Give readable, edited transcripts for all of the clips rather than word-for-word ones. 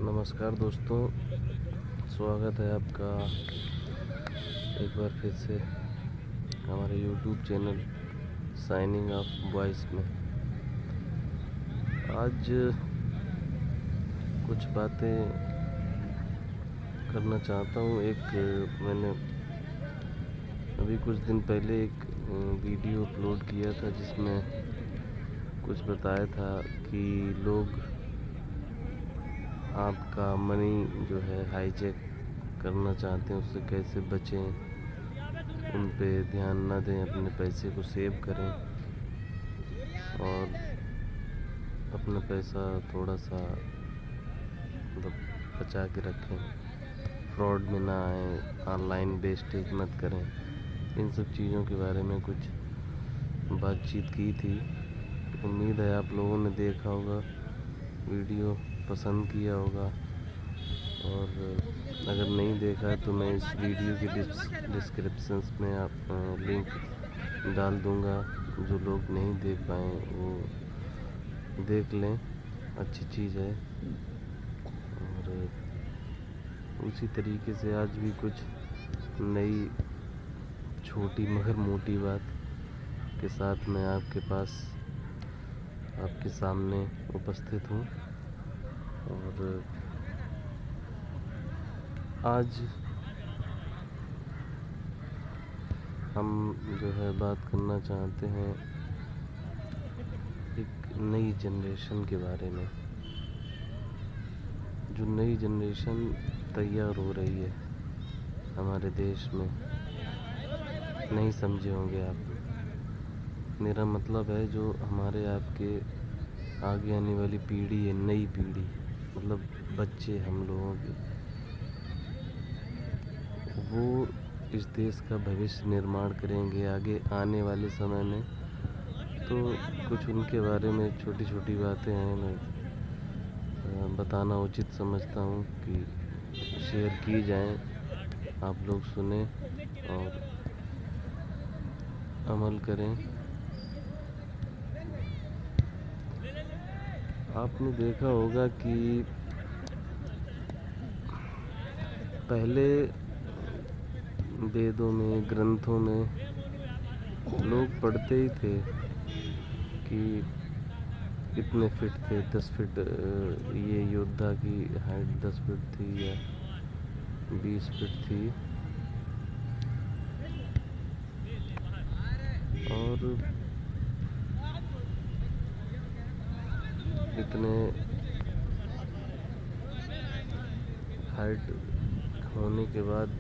नमस्कार दोस्तों, स्वागत है आपका एक बार फिर से हमारे YouTube channel signing off voice में। आज कुछ बातें करना चाहता हूँ। मैंने अभी कुछ दिन पहले एक वीडियो अपलोड किया था जिसमें कुछ बताया था कि लोग आपका मनी जो है हाईजैक करना चाहते हैं, उससे कैसे बचें, उन पे ध्यान ना दें, अपने पैसे को सेव करें और अपना पैसा थोड़ा सा बचा के रखें, फ्रॉड में ना आए, ऑनलाइन वेस्टेज मत करें। इन सब चीज़ों के बारे में कुछ बातचीत की थी। उम्मीद है आप लोगों ने देखा होगा, वीडियो पसंद किया होगा, और अगर नहीं देखा है तो मैं इस वीडियो के डिस्क्रिप्शन में आप लिंक डाल दूंगा। जो लोग नहीं देख पाए वो देख लें, अच्छी चीज़ है। और उसी तरीके से आज भी कुछ नई छोटी मगर मोटी बात के साथ मैं आपके सामने उपस्थित हूँ। और आज हम जो है बात करना चाहते हैं एक नई जनरेशन के बारे में। जो नई जनरेशन तैयार हो रही है हमारे देश में, नहीं समझे होंगे आप। मेरा मतलब है जो हमारे आपके आगे आने वाली पीढ़ी है, नई पीढ़ी, मतलब बच्चे हम लोगों के, वो इस देश का भविष्य निर्माण करेंगे आगे आने वाले समय में। तो कुछ उनके बारे में छोटी छोटी बातें हैं, मैं बताना उचित समझता हूँ कि शेयर की जाएं, आप लोग सुने और अमल करें। आपने देखा होगा कि पहले वेदों में, ग्रंथों में लोग पढ़ते ही थे कि इतने फिट थे, 10 फिट, ये योद्धा की हाइट 10 फिट थी या 20 फिट थी। और इतने हाइट होने के बाद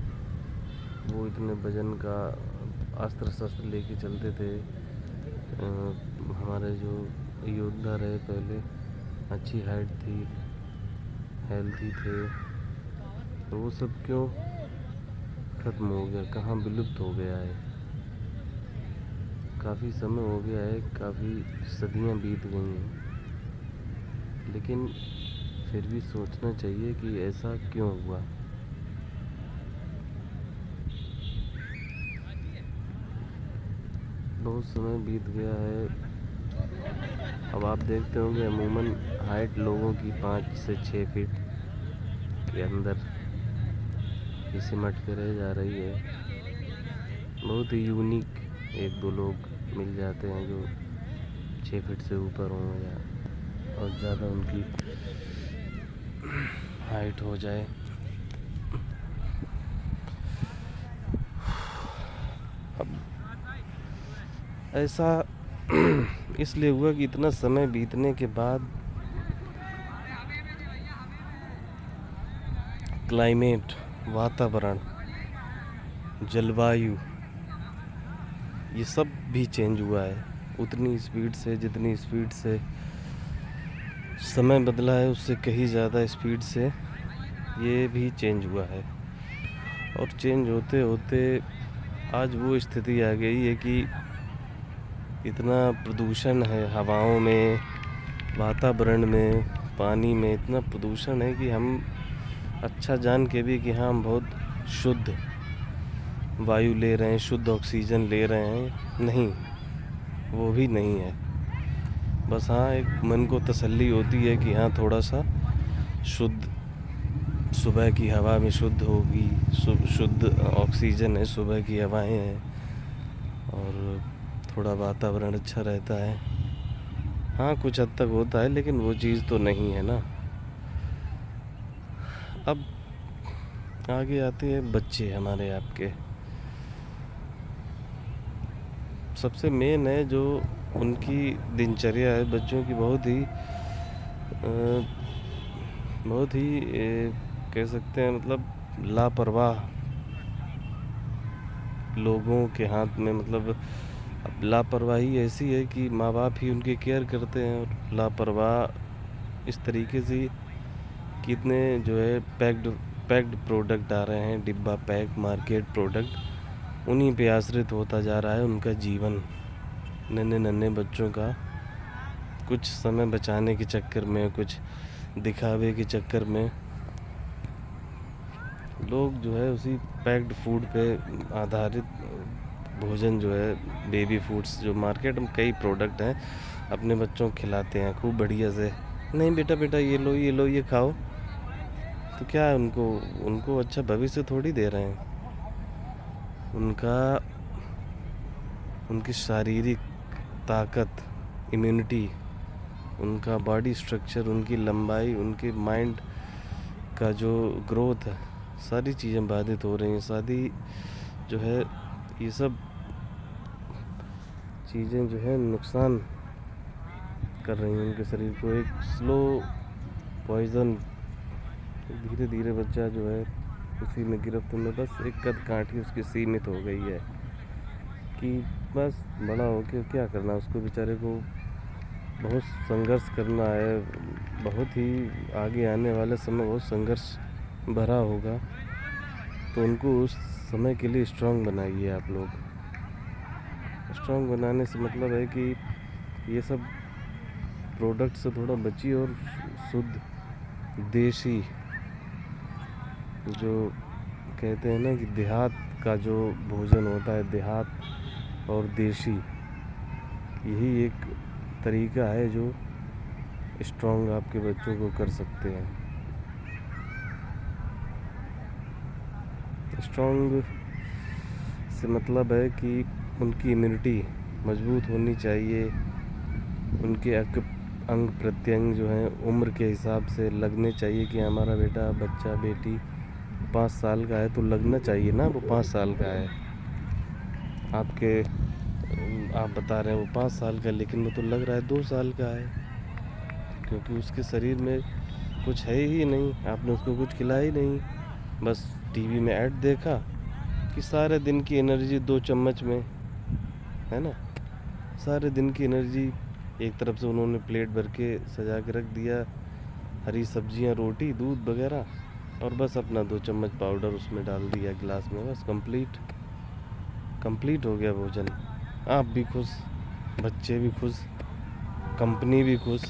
वो इतने वजन का अस्त्र शस्त्र लेके चलते थे। हमारे जो योद्धा रहे पहले, अच्छी हाइट थी, हेल्थी थे, तो वो सब क्यों खत्म हो गया, कहाँ विलुप्त हो गया है। काफ़ी समय हो गया है, काफ़ी सदियां बीत गई हैं, लेकिन फिर भी सोचना चाहिए कि ऐसा क्यों हुआ। बहुत समय बीत गया है। अब आप देखते होंगे अमूमन हाइट लोगों की 5 से 6 फीट के अंदर ही सिमट के रह जा रही है। बहुत ही यूनिक 1-2 लोग मिल जाते हैं जो 6 फीट से ऊपर हों या और ज़्यादा उनकी हाइट हो जाए। अब ऐसा इसलिए हुआ कि इतना समय बीतने के बाद क्लाइमेट, वातावरण, जलवायु, ये सब भी चेंज हुआ है उतनी स्पीड से, जितनी स्पीड से समय बदला है उससे कहीं ज़्यादा स्पीड से ये भी चेंज हुआ है। और चेंज होते होते आज वो स्थिति आ गई है कि इतना प्रदूषण है, हवाओं में, वातावरण में, पानी में इतना प्रदूषण है कि हम अच्छा जान के भी कि हाँ हम बहुत शुद्ध वायु ले रहे हैं, शुद्ध ऑक्सीजन ले रहे हैं, नहीं, वो भी नहीं है। बस हाँ, एक मन को तसल्ली होती है कि हाँ थोड़ा सा शुद्ध सुबह की हवा में शुद्ध होगी, शुद्ध ऑक्सीजन है, सुबह की हवाएं हैं और थोड़ा वातावरण अच्छा रहता है। हाँ, कुछ हद तक होता है लेकिन वो चीज़ तो नहीं है ना। अब आगे आते हैं बच्चे हमारे आपके। सबसे मेन है जो उनकी दिनचर्या है बच्चों की, बहुत ही कह सकते हैं मतलब लापरवाह लोगों के हाथ में। मतलब अब लापरवाही ऐसी है कि माँ बाप ही उनकी केयर करते हैं, और लापरवाह इस तरीके से कितने जो है पैक्ड प्रोडक्ट आ रहे हैं, डिब्बा पैक मार्केट प्रोडक्ट, उन्हीं पे आश्रित होता जा रहा है उनका जीवन। नन्हे नन्हे बच्चों का कुछ समय बचाने के चक्कर में, कुछ दिखावे के चक्कर में लोग जो है उसी पैक्ड फूड पे आधारित भोजन जो है, बेबी फूड्स जो मार्केट में कई प्रोडक्ट हैं, अपने बच्चों को खिलाते हैं खूब बढ़िया से। नहीं बेटा बेटा ये लो ये लो ये खाओ, तो क्या है उनको उनको अच्छा भविष्य थोड़ी दे रहे हैं। उनका उनकी शारीरिक ताकत, इम्यूनिटी, उनका बॉडी स्ट्रक्चर, उनकी लंबाई, उनके माइंड का जो ग्रोथ है, सारी चीज़ें बाधित हो रही हैं। शादी जो है, ये सब चीज़ें जो है नुकसान कर रही हैं उनके शरीर को। एक स्लो पॉइज़न, धीरे धीरे बच्चा जो है उसी में गिरफ्त में, बस एक कद काठी उसकी सीमित हो गई है कि बस बड़ा होके क्या करना उसको, बेचारे को बहुत संघर्ष करना है। बहुत ही आगे आने वाले समय बहुत संघर्ष भरा होगा, तो उनको उस समय के लिए स्ट्रांग बनाइए आप लोग। स्ट्रांग बनाने से मतलब है कि ये सब प्रोडक्ट से थोड़ा बचिए और शुद्ध देसी, जो कहते हैं ना कि देहात का जो भोजन होता है, देहात और देसी, यही एक तरीका है जो स्ट्रांग आपके बच्चों को कर सकते हैं। स्ट्रांग से मतलब है कि उनकी इम्यूनिटी मजबूत होनी चाहिए, उनके अंग प्रत्यंग जो हैं उम्र के हिसाब से लगने चाहिए कि हमारा बेटा बच्चा बेटी 5 साल का है तो लगना चाहिए ना वो 5 साल का है। आप बता रहे हैं वो 5 साल का, लेकिन वो तो लग रहा है 2 साल का है, क्योंकि उसके शरीर में कुछ है ही नहीं, आपने उसको कुछ खिलाया ही नहीं। बस टीवी में ऐड देखा कि सारे दिन की एनर्जी 2 चम्मच में, है ना, सारे दिन की एनर्जी एक तरफ से उन्होंने प्लेट भर के सजा के रख दिया, हरी सब्जियां, रोटी, दूध वगैरह, और बस अपना 2 चम्मच पाउडर उसमें डाल दिया गिलास में, बस कंप्लीट हो गया भोजन। आप भी खुश, बच्चे भी खुश, कंपनी भी खुश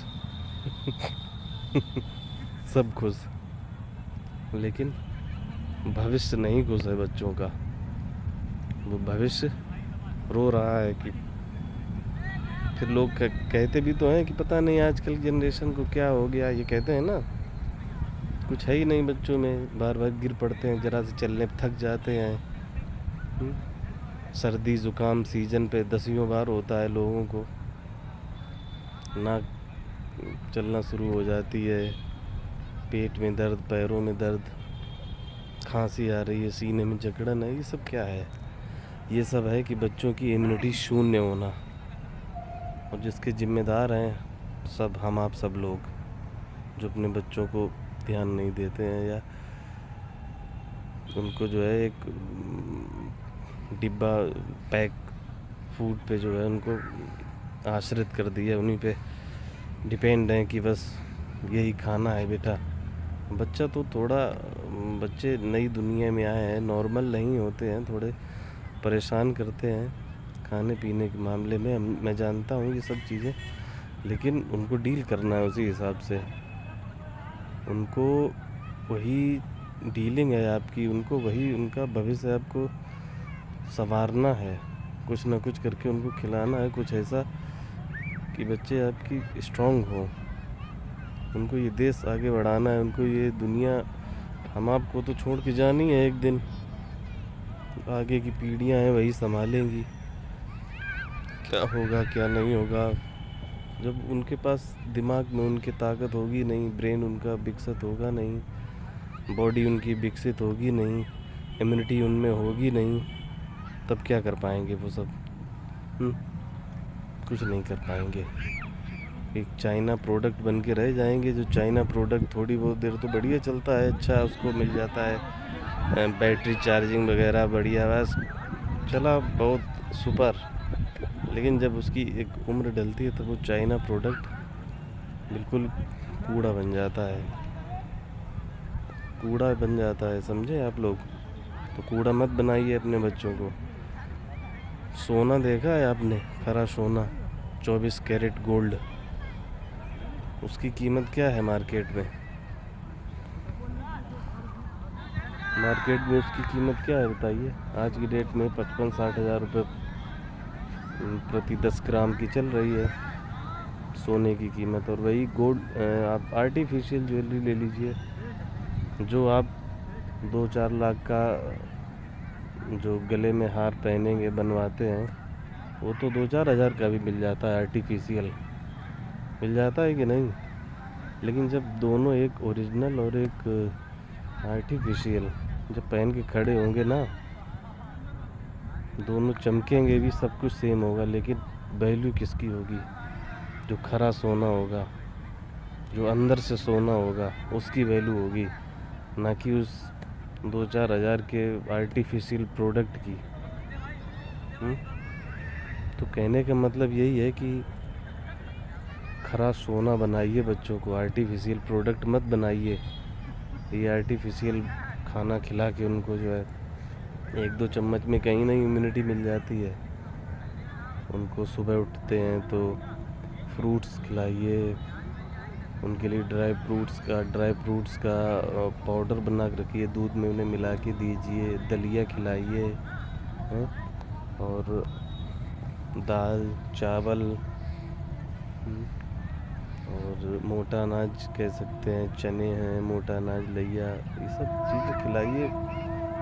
सब खुश, लेकिन भविष्य नहीं खुश है बच्चों का। वो भविष्य रो रहा है कि फिर लोग कहते भी तो हैं कि पता नहीं आजकल की जनरेशन को क्या हो गया, ये कहते हैं ना, कुछ है ही नहीं बच्चों में, बार बार गिर पड़ते हैं, ज़रा से चलने थक जाते हैं। सर्दी ज़ुकाम सीजन पे 10 बार होता है लोगों को, नाक चलना शुरू हो जाती है, पेट में दर्द, पैरों में दर्द, खांसी आ रही है, सीने में जकड़न है। ये सब क्या है? ये सब है कि बच्चों की इम्यूनिटी शून्य होना, और जिसके जिम्मेदार हैं सब हम आप सब लोग, जो अपने बच्चों को ध्यान नहीं देते हैं, या उनको जो है एक डिब्बा पैक फूड पे जो है उनको आश्रित कर दिया, उन्हीं पे डिपेंड है कि बस यही खाना है बेटा। बच्चा तो थोड़ा, बच्चे नई दुनिया में आए हैं, नॉर्मल नहीं होते हैं, थोड़े परेशान करते हैं खाने पीने के मामले में। मैं जानता हूँ ये सब चीज़ें, लेकिन उनको डील करना है उसी हिसाब से। उनको वही डीलिंग है आपकी, उनको वही उनका भविष्य आपको संवारना है, कुछ ना कुछ करके उनको खिलाना है, कुछ ऐसा कि बच्चे आपकी स्ट्रांग हो। उनको ये देश आगे बढ़ाना है, उनको ये दुनिया हम आपको तो छोड़ के जानी है एक दिन, आगे की पीढ़ियां हैं वही संभालेंगी, क्या होगा क्या नहीं होगा। जब उनके पास दिमाग में उनकी ताकत होगी नहीं, ब्रेन उनका विकसित होगा नहीं, बॉडी उनकी विकसित होगी नहीं, इम्यूनिटी उनमें होगी नहीं, तब क्या कर पाएंगे वो सब? हुँ? कुछ नहीं कर पाएंगे। एक चाइना प्रोडक्ट बन के रह जाएंगे, जो चाइना प्रोडक्ट थोड़ी बहुत देर तो बढ़िया चलता है, अच्छा उसको मिल जाता है बैटरी चार्जिंग वगैरह बढ़िया, बस चला बहुत सुपर। लेकिन जब उसकी एक उम्र डलती है तो वो चाइना प्रोडक्ट बिल्कुल कूड़ा बन जाता है, कूड़ा बन जाता है, समझे आप लोग? तो कूड़ा मत बनाइए अपने बच्चों को। सोना देखा है आपने? खरा सोना 24 कैरेट गोल्ड, उसकी कीमत क्या है मार्केट में? मार्केट में उसकी कीमत क्या है बताइए? आज की डेट में 55-60 हज़ार रुपये प्रति 10 ग्राम की चल रही है सोने की कीमत। और वही गोल्ड आप आर्टिफिशियल ज्वेलरी ले लीजिए, जो आप 2-4 लाख का जो गले में हार पहनेंगे बनवाते हैं, वो तो 2-4 हज़ार का भी मिल जाता है, आर्टिफिशियल मिल जाता है कि नहीं? लेकिन जब दोनों, एक ओरिजिनल और एक आर्टिफिशियल, जब पहन के खड़े होंगे ना, दोनों चमकेंगे भी, सब कुछ सेम होगा, लेकिन वैल्यू किसकी होगी? जो खरा सोना होगा, जो अंदर से सोना होगा, उसकी वैल्यू होगी, ना कि उस 2-4 हज़ार के आर्टिफिशियल प्रोडक्ट की। हुँ? तो कहने का मतलब यही है कि खरा सोना बनाइए बच्चों को, आर्टिफिशियल प्रोडक्ट मत बनाइए। ये आर्टिफिशियल खाना खिला के उनको जो है 1-2 चम्मच में कहीं ना इम्यूनिटी मिल जाती है। उनको सुबह उठते हैं तो फ्रूट्स खिलाइए, उनके लिए ड्राई फ्रूट्स का पाउडर बना के रखिए, दूध में उन्हें मिला के दीजिए, दलिया खिलाइए, हैं? और दाल चावल, और मोटा अनाज कह सकते हैं, चने हैं, मोटा अनाज लैया, ये सब चीज़ें खिलाइए।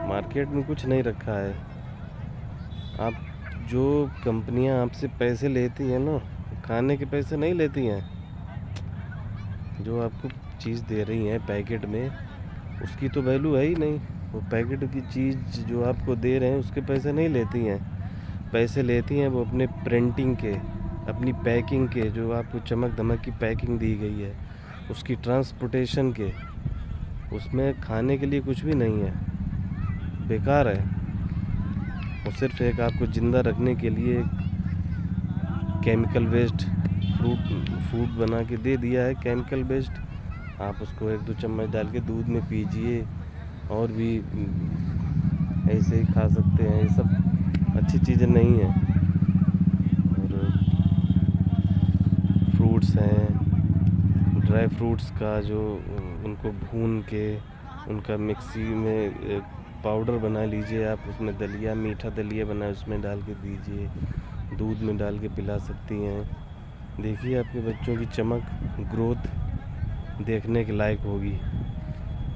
मार्केट में कुछ नहीं रखा है। आप, जो कंपनियां आपसे पैसे लेती हैं ना, खाने के पैसे नहीं लेती हैं, जो आपको चीज़ दे रही हैं पैकेट में, उसकी तो वैल्यू है ही नहीं। वो पैकेट की चीज़ जो आपको दे रहे हैं उसके पैसे नहीं लेती हैं। पैसे लेती हैं वो अपने प्रिंटिंग के, अपनी पैकिंग के, जो आपको चमक धमक की पैकिंग दी गई है, उसकी ट्रांसपोर्टेशन के। उसमें खाने के लिए कुछ भी नहीं है, बेकार है। वो सिर्फ एक आपको ज़िंदा रखने के लिए केमिकल बेस्ड फूड बना के दे दिया है, केमिकल बेस्ड। आप उसको 1-2 चम्मच डाल के दूध में पीजिए, और भी ऐसे ही खा सकते हैं। ये सब अच्छी चीज़ें नहीं हैं। और फ्रूट्स हैं, ड्राई फ्रूट्स का जो उनको भून के उनका मिक्सी में पाउडर बना लीजिए आप, उसमें दलिया, मीठा दलिया बनाए उसमें डाल के दीजिए, दूध में डाल के पिला सकती हैं। देखिए आपके बच्चों की चमक, ग्रोथ देखने के लायक होगी।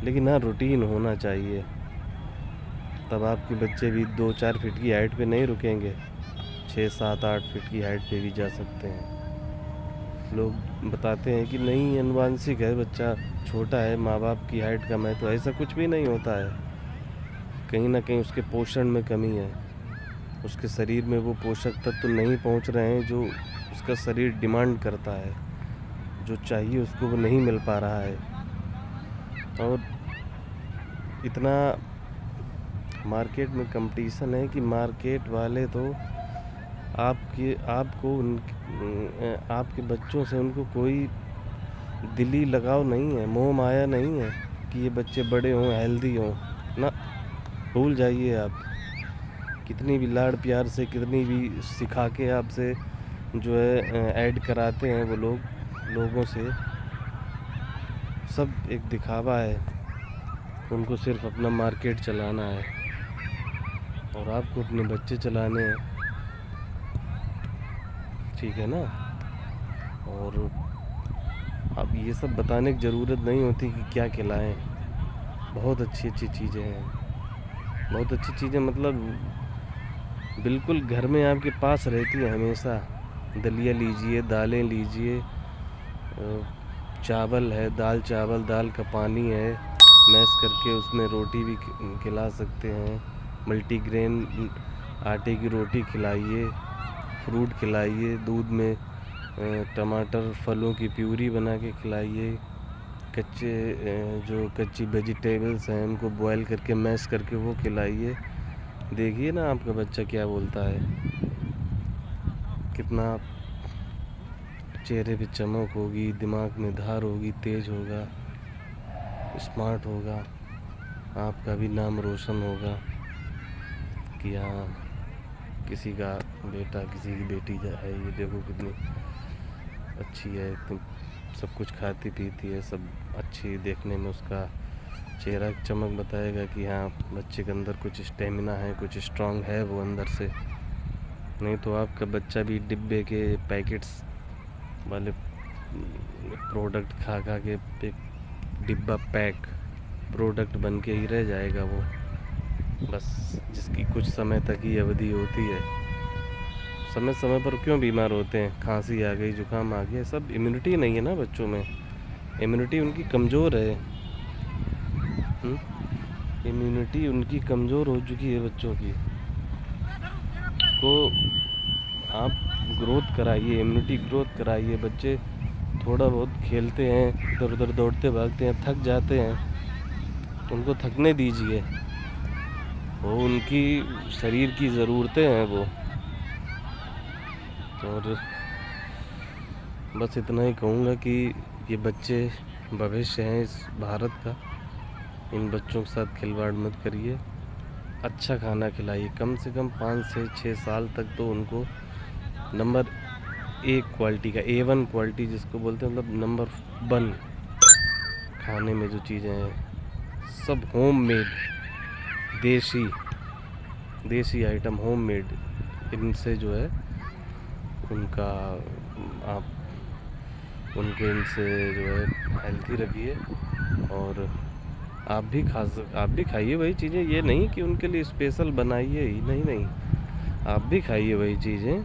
लेकिन हाँ, रूटीन होना चाहिए, तब आपके बच्चे भी 2-4 फीट की हाइट पे नहीं रुकेंगे, 6-7-8 फीट की हाइट पे भी जा सकते हैं। लोग बताते हैं कि नहीं, अनुवांशिक है, बच्चा छोटा है, माँ बाप की हाइट कम है, तो ऐसा कुछ भी नहीं होता है। कहीं ना कहीं उसके पोषण में कमी है, उसके शरीर में वो पोषक तत्व नहीं पहुंच रहे हैं जो उसका शरीर डिमांड करता है, जो चाहिए उसको वो नहीं मिल पा रहा है। और इतना मार्केट में कंपटीशन है कि मार्केट वाले तो आपके बच्चों से उनको कोई दिली लगाव नहीं है, मोह माया नहीं है कि ये बच्चे बड़े हों, हेल्दी हों ना। भूल जाइए आप। कितनी भी लाड़ प्यार से, कितनी भी सिखा के आपसे जो है ऐड कराते हैं वो लोगों से, सब एक दिखावा है। उनको सिर्फ अपना मार्केट चलाना है, और आपको अपने बच्चे चलाने हैं, ठीक है ना? और अब ये सब बताने की ज़रूरत नहीं होती कि क्या खिलाएं। बहुत अच्छी अच्छी चीज़ें हैं, बहुत अच्छी चीज़ें, मतलब बिल्कुल घर में आपके पास रहती है हमेशा। दलिया लीजिए, दालें लीजिए, चावल है, दाल चावल, दाल का पानी है, मैश करके उसमें रोटी भी खिला सकते हैं। मल्टीग्रेन आटे की रोटी खिलाइए, फ्रूट खिलाइए, दूध में टमाटर फलों की प्यूरी बना के खिलाइए। कच्चे जो कच्ची वेजिटेबल्स हैं उनको बॉयल करके मैश करके वो खिलाइए। देखिए ना आपका बच्चा क्या बोलता है, कितना चेहरे पे चमक होगी, दिमाग में धार होगी, तेज होगा, स्मार्ट होगा, आपका भी नाम रोशन होगा कि हाँ किसी का बेटा किसी की बेटी है, ये देखो कितनी अच्छी है, इतनी सब कुछ खाती पीती है, सब अच्छी देखने में, उसका चेहरा चमक बताएगा कि हाँ बच्चे के अंदर कुछ स्टेमिना है, कुछ स्ट्रांग है वो अंदर से। नहीं तो आपका बच्चा भी डिब्बे के पैकेट्स वाले प्रोडक्ट खा खा के एक डिब्बा पैक प्रोडक्ट बन के ही रह जाएगा वो, बस जिसकी कुछ समय तक ही अवधि होती है। समय समय पर क्यों बीमार होते हैं, खांसी आ गई, जुकाम आ गया, सब इम्यूनिटी नहीं है ना बच्चों में, इम्यूनिटी उनकी कमज़ोर है। इम्यूनिटी उनकी कमज़ोर हो चुकी है बच्चों की। तो आप ग्रोथ कराइए, इम्यूनिटी ग्रोथ कराइए। बच्चे थोड़ा बहुत खेलते हैं, इधर उधर दौड़ते भागते हैं, थक जाते हैं, उनको थकने दीजिए, वो उनकी शरीर की ज़रूरतें हैं वो। और बस इतना ही कहूँगा कि ये बच्चे भविष्य हैं इस भारत का, इन बच्चों के साथ खिलवाड़ मत करिए। अच्छा खाना खिलाइए, कम से कम 5 से 6 साल तक तो उनको नंबर 1 क्वालिटी का, A1 क्वालिटी जिसको बोलते हैं, मतलब नंबर 1 खाने में जो चीज़ें हैं सब होममेड, देसी आइटम होममेड, इनसे जो है उनका आप उनको इनसे जो है हेल्थी रखिए। और आप भी खाइए वही चीज़ें, ये नहीं कि उनके लिए स्पेशल बनाइए ही, नहीं नहीं, आप भी खाइए वही चीज़ें,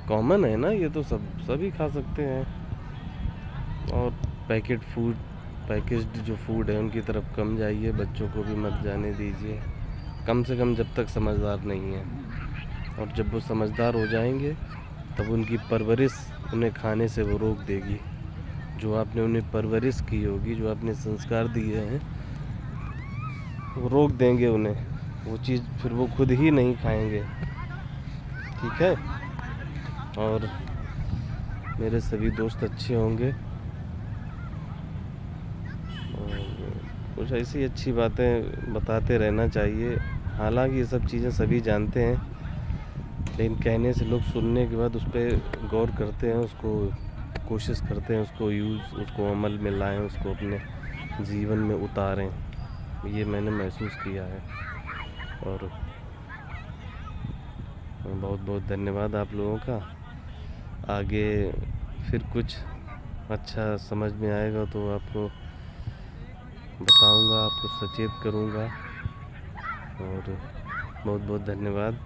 कॉमन है ना ये तो, सभी खा सकते हैं। और पैकेज्ड जो फूड है उनकी तरफ कम जाइए, बच्चों को भी मत जाने दीजिए, कम से कम जब तक समझदार नहीं है। और जब वो समझदार हो जाएंगे तब उनकी परवरिश उन्हें खाने से वो रोक देगी। जो आपने उन्हें परवरिश की होगी, जो आपने संस्कार दिए हैं, वो रोक देंगे उन्हें, वो चीज़ फिर वो खुद ही नहीं खाएंगे। ठीक है, और मेरे सभी दोस्त अच्छे होंगे, और कुछ ऐसी अच्छी बातें बताते रहना चाहिए। हालांकि ये सब चीज़ें सभी जानते हैं, लेकिन कहने से लोग सुनने के बाद उस पर गौर करते हैं, उसको कोशिश करते हैं, उसको अमल में लाएं, उसको अपने जीवन में उतारें। ये मैंने महसूस किया है। और बहुत बहुत धन्यवाद आप लोगों का। आगे फिर कुछ अच्छा समझ में आएगा तो आपको बताऊंगा, आपको सचेत करूंगा। और बहुत बहुत धन्यवाद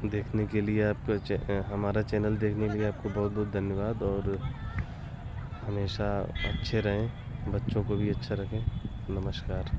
देखने के लिए, आपका हमारा चैनल देखने के लिए आपको बहुत बहुत धन्यवाद। और हमेशा अच्छे रहें, बच्चों को भी अच्छा रखें। नमस्कार।